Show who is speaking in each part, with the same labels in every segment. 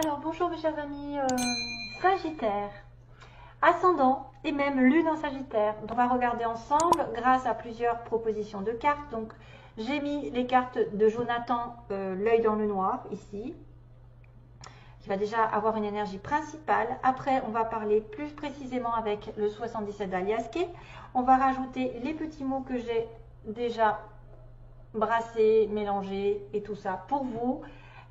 Speaker 1: Alors, bonjour mes chers amis, Sagittaire, ascendant et même lune en Sagittaire. Donc, on va regarder ensemble grâce à plusieurs propositions de cartes. Donc, j'ai mis les cartes de Jonathan, l'œil dans le noir, ici, qui va déjà avoir une énergie principale. Après, on va parler plus précisément avec le 77 d'Aliaské. On va rajouter les petits mots que j'ai déjà brassés, mélangés et tout ça pour vous.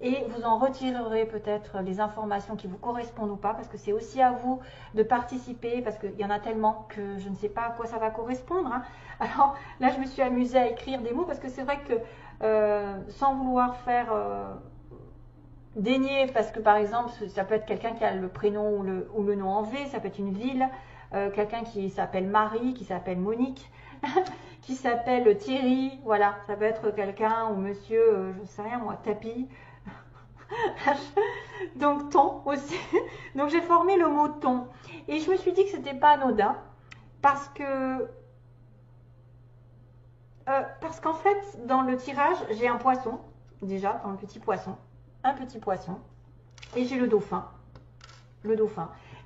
Speaker 1: Et vous en retirerez peut-être les informations qui vous correspondent ou pas, parce que c'est aussi à vous de participer, parce qu'il y en a tellement que je ne sais pas à quoi ça va correspondre, hein. Alors là, je me suis amusée à écrire des mots, parce que c'est vrai que sans vouloir faire dénier, parce que par exemple, ça peut être quelqu'un qui a le prénom ou le nom en V, ça peut être une ville, quelqu'un qui s'appelle Marie, qui s'appelle Monique, qui s'appelle Thierry, voilà, ça peut être quelqu'un ou monsieur, je ne sais rien moi, Tapi. Donc ton aussi. Donc j'ai formé le mot ton. Et je me suis dit que c'était pas anodin parce qu'en fait, dans le tirage, j'ai un poisson, déjà, dans le petit poisson, un petit poisson, et j'ai le dauphin,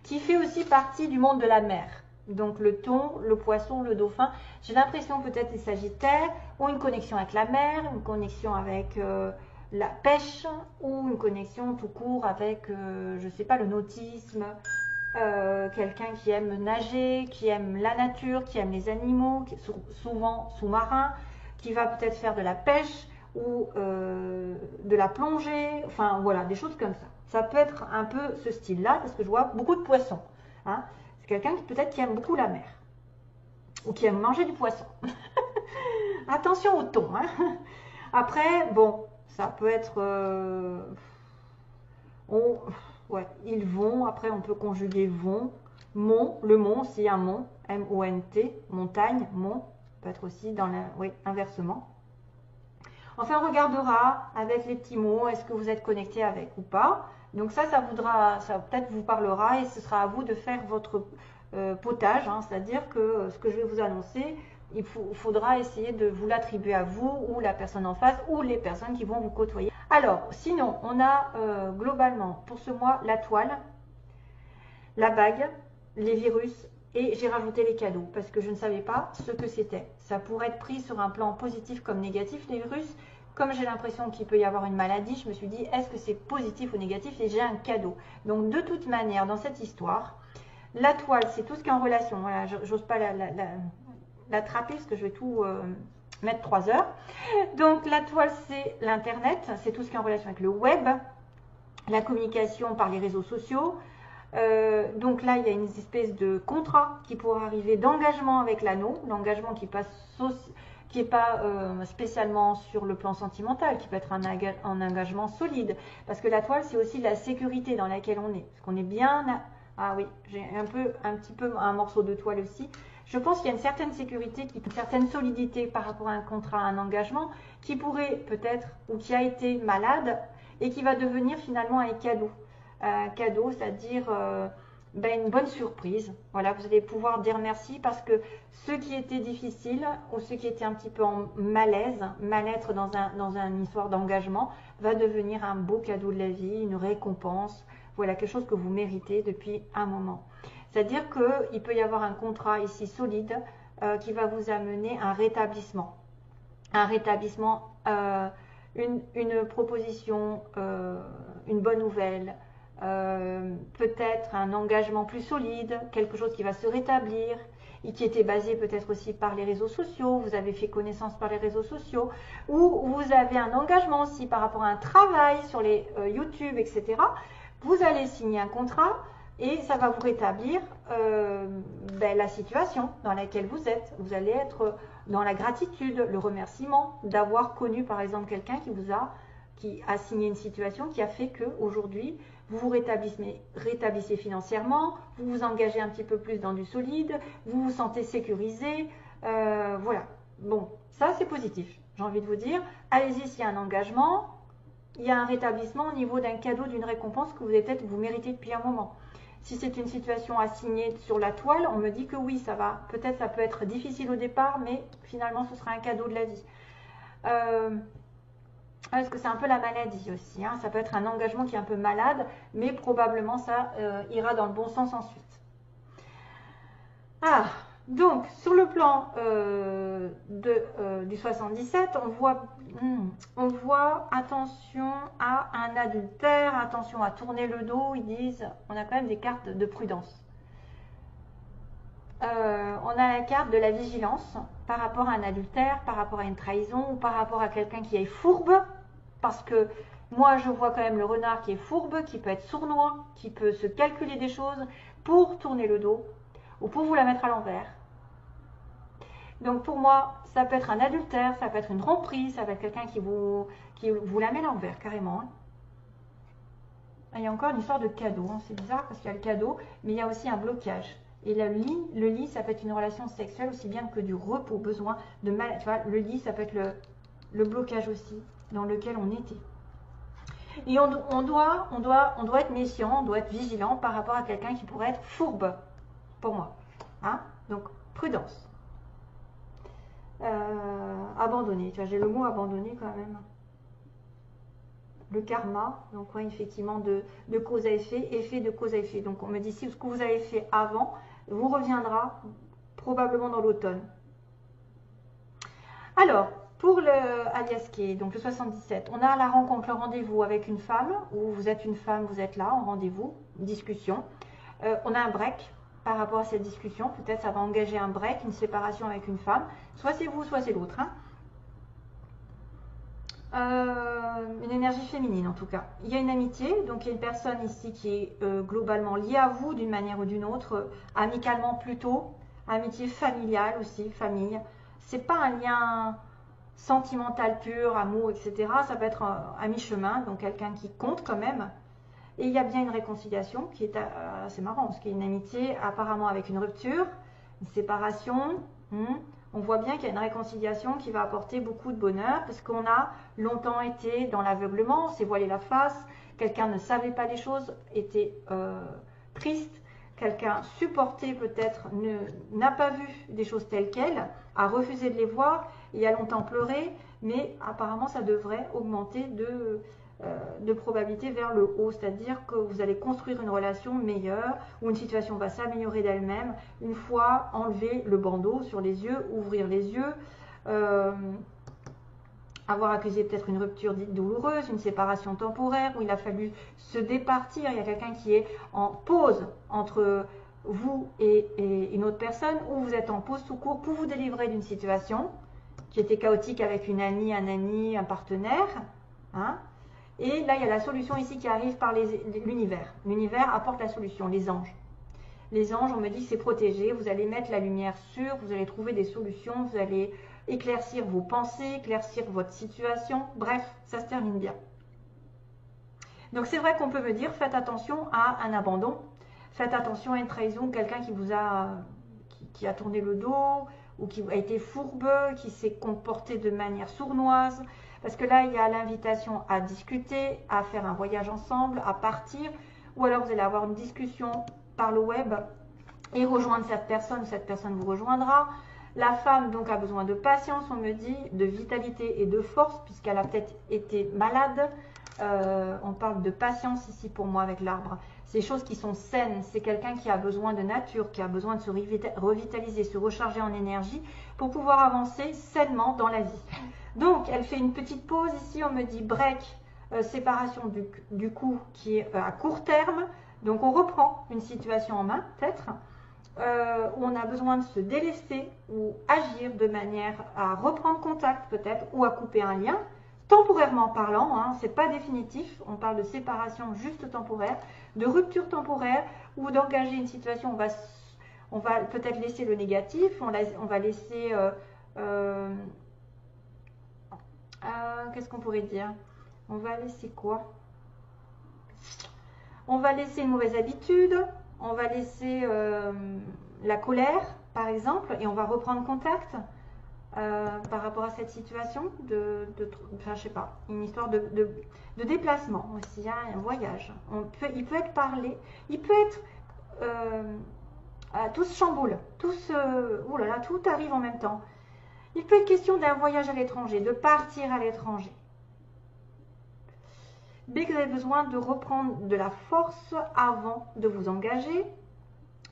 Speaker 1: qui fait aussi partie du monde de la mer. Donc le thon, le poisson, le dauphin, j'ai l'impression peut-être les Sagittaires ont une connexion avec la mer, une connexion avec la pêche, ou une connexion tout court avec, je ne sais pas, le nautisme, quelqu'un qui aime nager, qui aime la nature, qui aime les animaux, qui est souvent sous-marin, qui va peut-être faire de la pêche ou de la plongée, enfin voilà, des choses comme ça. Ça peut être un peu ce style-là, parce que je vois beaucoup de poissons, hein. C'est quelqu'un qui peut-être qui aime beaucoup la mer, ou qui aime manger du poisson. Attention au thon, hein. Après, bon, ça peut être... ouais, ils vont, après on peut conjuguer vont, mont, le mont, s'il y a un mont, M-O-N-T, montagne, mont, peut être aussi dans la... Oui, inversement. Enfin, on regardera avec les petits mots, est-ce que vous êtes connecté avec ou pas. Donc ça peut-être vous parlera et ce sera à vous de faire votre potage, hein, c'est-à-dire que ce que je vais vous annoncer, il faudra essayer de vous l'attribuer à vous ou la personne en face ou les personnes qui vont vous côtoyer. Alors, sinon, on a globalement pour ce mois la toile, la bague, les virus et j'ai rajouté les cadeaux parce que je ne savais pas ce que c'était. Ça pourrait être pris sur un plan positif comme négatif, les virus. Comme j'ai l'impression qu'il peut y avoir une maladie, je me suis dit, est-ce que c'est positif ou négatif? Et j'ai un cadeau. Donc, de toute manière, dans cette histoire, la toile, c'est tout ce qui est en relation. Voilà, j'ose pas l'attraper parce que je vais tout mettre 3 heures. Donc, la toile, c'est l'Internet. C'est tout ce qui est en relation avec le web, la communication par les réseaux sociaux. Donc là, il y a une espèce de contrat qui pourrait arriver d'engagement avec l'anneau. L'engagement qui n'est pas spécialement sur le plan sentimental, qui peut être un engagement solide. Parce que la toile, c'est aussi la sécurité dans laquelle on est. Parce qu'on est bien... Ah oui, j'ai un petit peu un morceau de toile aussi. Je pense qu'il y a une certaine sécurité, une certaine solidité par rapport à un contrat, à un engagement, qui pourrait peut-être, ou qui a été malade, et qui va devenir finalement un cadeau. Un cadeau, c'est-à-dire une bonne surprise. Voilà, vous allez pouvoir dire merci parce que ce qui était difficile ou ce qui était un petit peu en malaise, mal-être dans une histoire d'engagement, va devenir un beau cadeau de la vie, une récompense. Voilà, quelque chose que vous méritez depuis un moment. C'est-à-dire qu'il peut y avoir un contrat ici solide qui va vous amener un rétablissement. Un rétablissement, une proposition, une bonne nouvelle, peut-être un engagement plus solide, quelque chose qui va se rétablir et qui était basé peut-être aussi par les réseaux sociaux, vous avez fait connaissance par les réseaux sociaux, ou vous avez un engagement aussi par rapport à un travail sur les YouTube, etc. Vous allez signer un contrat et ça va vous rétablir la situation dans laquelle vous êtes. Vous allez être dans la gratitude, le remerciement d'avoir connu par exemple quelqu'un qui a signé une situation qui a fait qu'aujourd'hui, vous vous rétablissez financièrement, vous vous engagez un petit peu plus dans du solide, vous vous sentez sécurisé. Voilà. Bon, ça c'est positif, j'ai envie de vous dire. Allez-y s'il y a un engagement, il y a un rétablissement au niveau d'un cadeau, d'une récompense que vous méritez depuis un moment. Si c'est une situation à signer sur la toile, on me dit que oui, ça va. Peut-être ça peut être difficile au départ, mais finalement ce sera un cadeau de la vie. Parce que c'est un peu la maladie aussi, hein. Ça peut être un engagement qui est un peu malade, mais probablement ça ira dans le bon sens ensuite. Ah, donc sur le plan du 77, on voit attention à un adultère, attention à tourner le dos, ils disent, on a quand même des cartes de prudence. On a la carte de la vigilance par rapport à un adultère, par rapport à une trahison ou par rapport à quelqu'un qui est fourbe, parce que moi je vois quand même le renard qui est fourbe, qui peut être sournois, qui peut se calculer des choses pour tourner le dos ou pour vous la mettre à l'envers. Donc pour moi, ça peut être un adultère, ça peut être une tromperie, ça peut être quelqu'un qui vous la met à l'envers carrément. Hein. Il y a encore une histoire de cadeau, hein. C'est bizarre parce qu'il y a le cadeau, mais il y a aussi un blocage. Et le lit, ça peut être une relation sexuelle aussi bien que du repos, besoin de mal. Tu vois, le lit, ça peut être le blocage aussi dans lequel on était. Et on doit être méfiant, on doit être vigilant par rapport à quelqu'un qui pourrait être fourbe, pour moi. Hein? Donc, prudence. Abandonner, tu vois, j'ai le mot abandonner quand même. Le karma, donc ouais, effectivement de cause à effet, effet de cause à effet. Donc on me dit si ce que vous avez fait avant vous reviendra probablement dans l'automne. Alors, pour le Aliaské, donc le 77, on a la rencontre, le rendez-vous avec une femme, où vous êtes une femme, vous êtes là en rendez-vous, discussion. On a un break par rapport à cette discussion, peut-être ça va engager un break, une séparation avec une femme, soit c'est vous, soit c'est l'autre. Hein. Une énergie féminine en tout cas. Il y a une amitié, donc il y a une personne ici qui est globalement liée à vous d'une manière ou d'une autre, amicalement plutôt, amitié familiale aussi, famille. C'est pas un lien sentimental pur, amour, etc. Ça peut être à mi-chemin, donc quelqu'un qui compte quand même. Et il y a bien une réconciliation qui est assez marrant, parce qu'il y a une amitié apparemment avec une rupture, une séparation. On voit bien qu'il y a une réconciliation qui va apporter beaucoup de bonheur parce qu'on a longtemps été dans l'aveuglement, on s'est voilé la face, quelqu'un ne savait pas les choses, était triste, quelqu'un supporté peut-être n'a pas vu des choses telles quelles, a refusé de les voir et a longtemps pleuré, mais apparemment ça devrait augmenter de probabilité vers le haut, c'est-à-dire que vous allez construire une relation meilleure où une situation va s'améliorer d'elle-même une fois enlevé le bandeau sur les yeux, ouvrir les yeux, avoir accusé peut-être une rupture dite douloureuse, une séparation temporaire où il a fallu se départir, il y a quelqu'un qui est en pause entre vous et une autre personne, ou vous êtes en pause tout court pour vous délivrer d'une situation qui était chaotique avec une amie, un ami, un partenaire, hein. Et là, il y a la solution ici qui arrive par l'univers. L'univers apporte la solution, les anges. Les anges, on me dit, c'est protégé. Vous allez mettre la lumière sur, vous allez trouver des solutions, vous allez éclaircir vos pensées, éclaircir votre situation. Bref, ça se termine bien. Donc c'est vrai qu'on peut me dire, faites attention à un abandon, faites attention à une trahison, quelqu'un qui a tourné le dos, ou qui a été fourbeux, qui s'est comporté de manière sournoise. Parce que là, il y a l'invitation à discuter, à faire un voyage ensemble, à partir. Ou alors, vous allez avoir une discussion par le web et rejoindre cette personne vous rejoindra. La femme, donc, a besoin de patience, on me dit, de vitalité et de force, puisqu'elle a peut-être été malade. On parle de patience ici pour moi avec l'arbre. C'est des choses qui sont saines. C'est quelqu'un qui a besoin de nature, qui a besoin de se revitaliser, se recharger en énergie pour pouvoir avancer sainement dans la vie. Donc, elle fait une petite pause ici. On me dit break, séparation du coup qui est à court terme. Donc, on reprend une situation en main, peut-être, où on a besoin de se délester ou agir de manière à reprendre contact, peut-être, ou à couper un lien. Temporairement parlant, hein, c'est pas définitif, on parle de séparation juste temporaire, de rupture temporaire ou d'engager une situation, on va peut-être laisser le négatif, on va laisser, qu'est-ce qu'on pourrait dire? On va laisser quoi? On va laisser une mauvaise habitude, on va laisser la colère, par exemple, et on va reprendre contact. Par rapport à cette situation enfin, je sais pas, une histoire de déplacement aussi, hein, un voyage. Il peut être parlé, il peut être tout se chamboule, oh là là, tout arrive en même temps. Il peut être question d'un voyage à l'étranger, de partir à l'étranger. B, que vous avez besoin de reprendre de la force avant de vous engager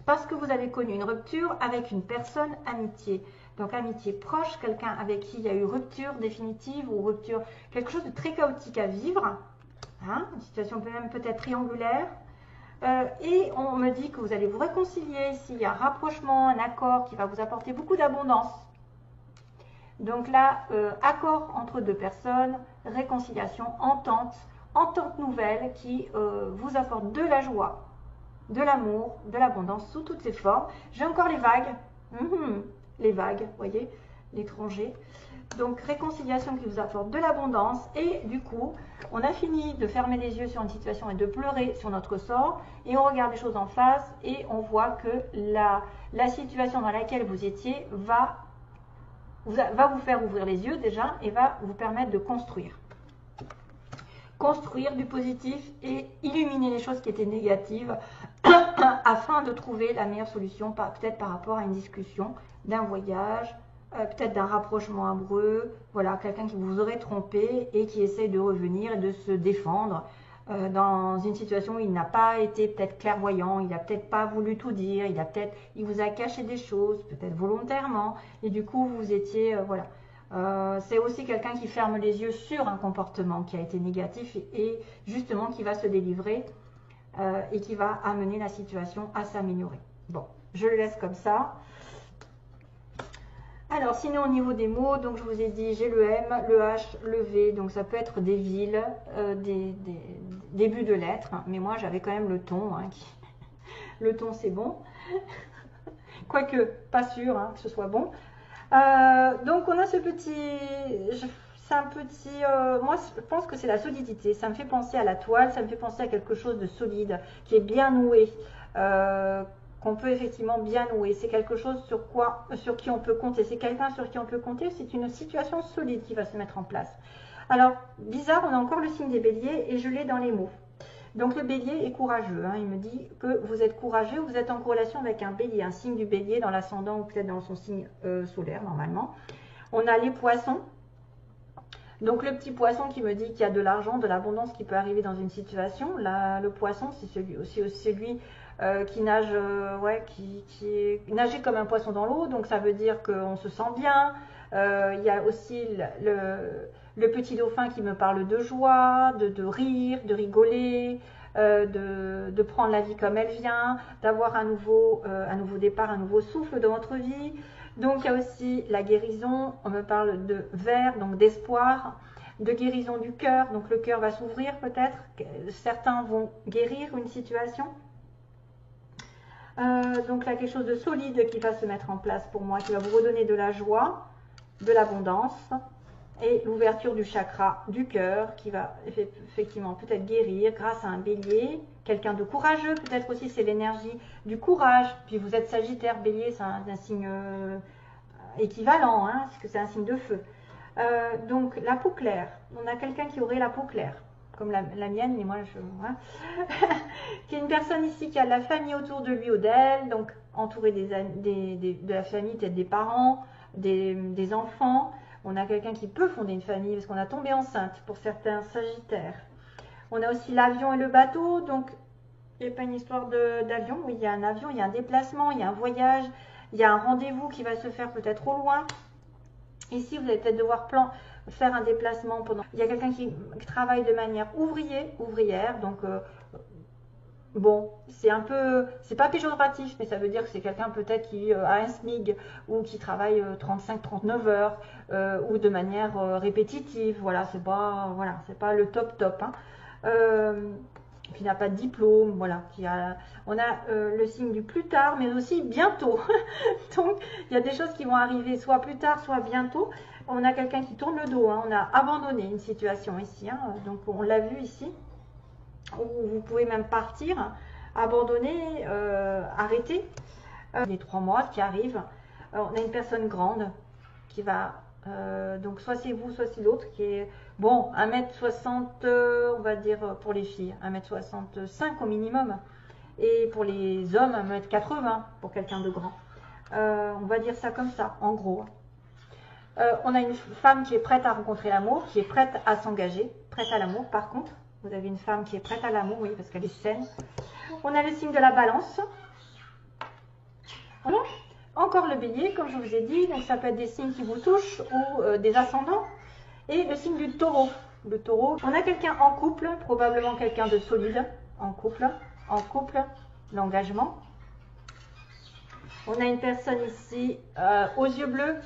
Speaker 1: parce que vous avez connu une rupture avec une personne amitié. Donc amitié proche, quelqu'un avec qui il y a eu rupture définitive ou rupture, quelque chose de très chaotique à vivre, hein, une situation même peut-être triangulaire. Et on me dit que vous allez vous réconcilier ici, il y a un rapprochement, un accord qui va vous apporter beaucoup d'abondance. Donc là, accord entre deux personnes, réconciliation, entente nouvelle qui vous apporte de la joie, de l'amour, de l'abondance sous toutes ses formes. J'ai encore les vagues, les vagues, vous voyez, l'étranger. Donc réconciliation qui vous apporte de l'abondance et du coup, on a fini de fermer les yeux sur une situation et de pleurer sur notre sort et on regarde les choses en face et on voit que la situation dans laquelle vous étiez va vous faire ouvrir les yeux déjà et va vous permettre de construire. Construire du positif et illuminer les choses qui étaient négatives afin de trouver la meilleure solution, peut-être par rapport à une discussion, d'un voyage, peut-être d'un rapprochement amoureux, voilà, quelqu'un qui vous aurait trompé et qui essaye de revenir et de se défendre dans une situation où il n'a pas été peut-être clairvoyant, il n'a peut-être pas voulu tout dire, il vous a caché des choses, peut-être volontairement, et du coup vous étiez, voilà. C'est aussi quelqu'un qui ferme les yeux sur un comportement qui a été négatif et justement qui va se délivrer et qui va amener la situation à s'améliorer. Bon, je le laisse comme ça. Alors, sinon, au niveau des mots, donc je vous ai dit, j'ai le M, le H, le V, donc ça peut être des villes, des débuts de lettres, hein, mais moi j'avais quand même le ton, hein, le ton c'est bon, quoique pas sûr hein, que ce soit bon. Donc on a ce petit, c'est un petit, moi je pense que c'est la solidité, ça me fait penser à la toile, ça me fait penser à quelque chose de solide, qui est bien noué, qu'on peut effectivement bien nouer, c'est quelque chose sur qui on peut compter, c'est quelqu'un sur qui on peut compter, c'est une situation solide qui va se mettre en place. Alors, bizarre, on a encore le signe des béliers et je l'ai dans les mots. Donc le bélier est courageux, hein, il me dit que vous êtes courageux, vous êtes en corrélation avec un bélier, un signe du bélier dans l'ascendant ou peut-être dans son signe solaire normalement. On a les poissons, donc le petit poisson qui me dit qu'il y a de l'argent, de l'abondance qui peut arriver dans une situation. Là, le poisson, c'est celui qui nage, qui est nagé comme un poisson dans l'eau, donc ça veut dire qu'on se sent bien. Il y a aussi le petit dauphin qui me parle de joie, de rire, de rigoler, de prendre la vie comme elle vient, d'avoir un nouveau départ, un nouveau souffle dans votre vie. Donc il y a aussi la guérison, on me parle de vert, donc d'espoir, de guérison du cœur, donc le cœur va s'ouvrir peut-être, certains vont guérir une situation. Donc là quelque chose de solide qui va se mettre en place pour moi, qui va vous redonner de la joie, de l'abondance et l'ouverture du chakra du cœur qui va effectivement peut-être guérir grâce à un bélier, quelqu'un de courageux, peut-être aussi c'est l'énergie du courage, puis vous êtes Sagittaire, bélier c'est un signe équivalent, hein, parce que c'est un signe de feu. Donc la peau claire, on a quelqu'un qui aurait la peau claire, comme la mienne, mais moi hein. qui est une personne ici qui a de la famille autour de lui ou d'elle, donc entouré de la famille, peut-être des parents, des enfants. On a quelqu'un qui peut fonder une famille parce qu'on a tombé enceinte pour certains Sagittaires. On a aussi l'avion et le bateau, donc il n'y a pas une histoire d'avion, oui il y a un avion, il y a un déplacement, il y a un voyage, il y a un rendez-vous qui va se faire peut-être au loin. Ici vous allez peut-être devoir faire un déplacement pendant. Il y a quelqu'un qui travaille de manière ouvrière, donc bon, c'est pas péjoratif, mais ça veut dire que c'est quelqu'un peut-être qui a un SMIG ou qui travaille 35-39 heures ou de manière répétitive. Voilà, c'est pas le top. Hein. Qui n'a pas de diplôme, voilà. On a le signe du plus tard, mais aussi bientôt. Donc, il y a des choses qui vont arriver soit plus tard, soit bientôt. On a quelqu'un qui tourne le dos, hein. On a abandonné une situation ici, hein. Donc on l'a vu ici. Où vous pouvez même partir, abandonner, arrêter. Les 3 mois qui arrivent, on a une personne grande qui va, donc soit c'est vous, soit c'est l'autre, qui est, bon, 1m60, on va dire pour les filles, 1m65 au minimum, et pour les hommes, 1m80 pour quelqu'un de grand. On va dire ça comme ça, en gros. On a une femme qui est prête à rencontrer l'amour, qui est prête à s'engager, prête à l'amour par contre. Vous avez une femme qui est prête à l'amour, oui, parce qu'elle est saine. On a le signe de la balance. Voilà. Encore le bélier, comme je vous ai dit. Donc ça peut être des signes qui vous touchent ou des ascendants. Et le signe du taureau. Le taureau, on a quelqu'un en couple, probablement quelqu'un de solide. En couple, l'engagement. On a une personne ici aux yeux bleus.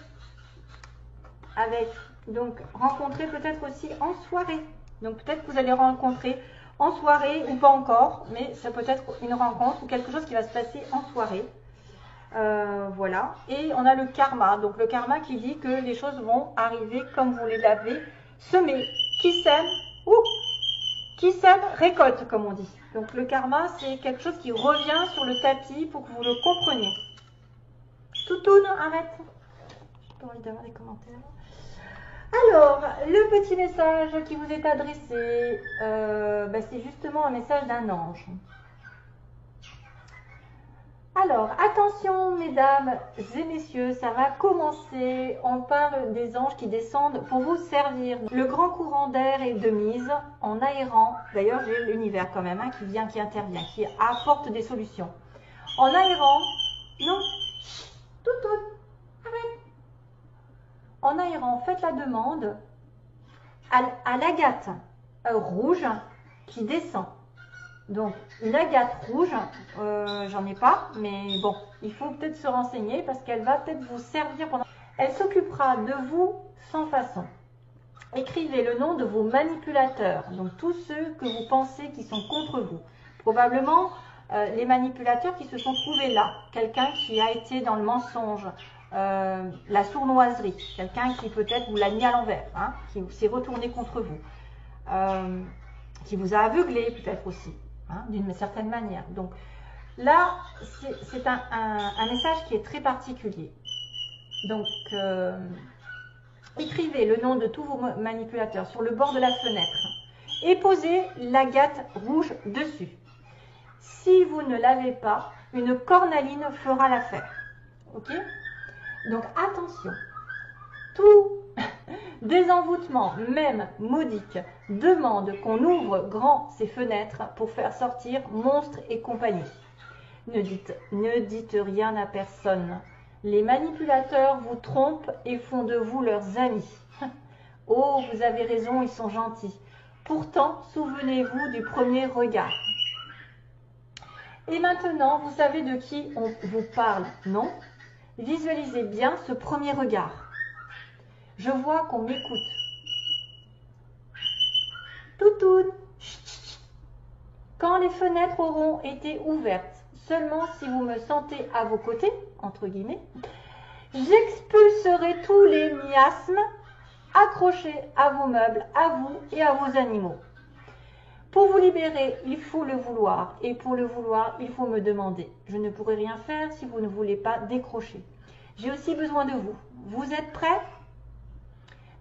Speaker 1: Avec, donc, rencontrer peut-être aussi en soirée. Donc peut-être que vous allez rencontrer en soirée ou pas encore, mais ça peut être une rencontre ou quelque chose qui va se passer en soirée. Voilà. Et on a le karma. Donc le karma qui dit que les choses vont arriver comme vous les avez semées. Qui sème, récolte, comme on dit. Donc le karma, c'est quelque chose qui revient sur le tapis pour que vous le compreniez. Toutoune, arrête. J'ai pas envie d'avoir des commentaires. Alors, le petit message qui vous est adressé, c'est justement un message d'un ange. Alors, attention mesdames et messieurs, ça va commencer. On parle des anges qui descendent pour vous servir. Le grand courant d'air est de mise en aérant. D'ailleurs, j'ai l'univers quand même qui vient, qui intervient, qui apporte des solutions. En aérant, non, tout, arrête. En aérant, faites la demande à l'agate rouge qui descend. Donc, une agate rouge, j'en ai pas, mais bon, il faut peut-être se renseigner parce qu'elle va peut-être vous servir pendant... Elle s'occupera de vous sans façon. Écrivez le nom de vos manipulateurs, donc tous ceux que vous pensez qui sont contre vous. Probablement les manipulateurs qui se sont trouvés là. Quelqu'un qui a été dans le mensonge, la sournoiserie, quelqu'un qui peut-être vous l'a mis à l'envers, qui s'est retourné contre vous, qui vous a aveuglé peut-être aussi. D'une certaine manière. Donc là, c'est un message qui est très particulier. Donc, écrivez le nom de tous vos manipulateurs sur le bord de la fenêtre et posez l'agate rouge dessus. Si vous ne l'avez pas, une cornaline fera l'affaire. Ok? Donc attention, tout désenvoûtement, même modique, demande qu'on ouvre grand ces fenêtres pour faire sortir monstres et compagnie. Ne dites rien à personne. Les manipulateurs vous trompent et font de vous leurs amis. Oh, vous avez raison, ils sont gentils. Pourtant, souvenez-vous du premier regard. Et maintenant, vous savez de qui on vous parle, non? Visualisez bien ce premier regard. Je vois qu'on m'écoute. Toutoune. Quand les fenêtres auront été ouvertes, seulement si vous me sentez à vos côtés, entre guillemets, j'expulserai tous les miasmes accrochés à vos meubles, à vous et à vos animaux. Pour vous libérer, il faut le vouloir. Et pour le vouloir, il faut me demander. Je ne pourrai rien faire si vous ne voulez pas décrocher. J'ai aussi besoin de vous. Vous êtes prêts ?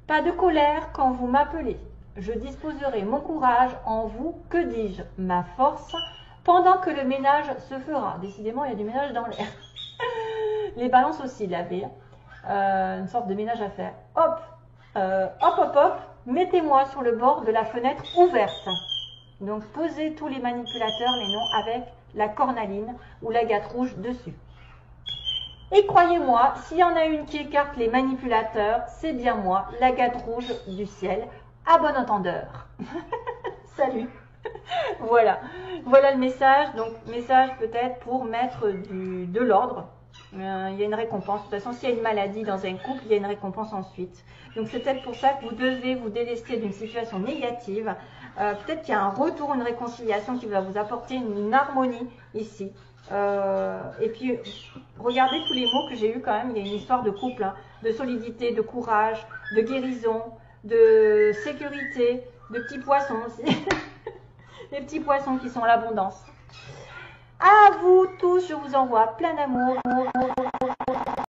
Speaker 1: Pas de colère quand vous m'appelez. Je disposerai mon courage en vous, que dis-je, ma force, pendant que le ménage se fera. Décidément, il y a du ménage dans l'air. Les balances aussi, la V. Une sorte de ménage à faire. Hop, hop, mettez-moi sur le bord de la fenêtre ouverte. Donc, posez tous les manipulateurs, les noms, avec la cornaline ou l'agate rouge dessus. Et croyez-moi, s'il y en a une qui écarte les manipulateurs, c'est bien moi, l'agate rouge du ciel, à bon entendeur. Salut. Voilà le message. Donc, message peut-être pour mettre de l'ordre. Il y a une récompense. De toute façon, s'il y a une maladie dans un couple, il y a une récompense ensuite. Donc, c'est peut-être pour ça que vous devez vous délester d'une situation négative. Peut-être qu'il y a un retour, une réconciliation qui va vous apporter une harmonie ici. Et puis, regardez tous les mots que j'ai eus quand même. Il y a une histoire de couple, de solidité, de courage, de guérison, de sécurité, de petits poissons aussi. Les petits poissons qui sont l'abondance. À vous tous, je vous envoie plein d'amour.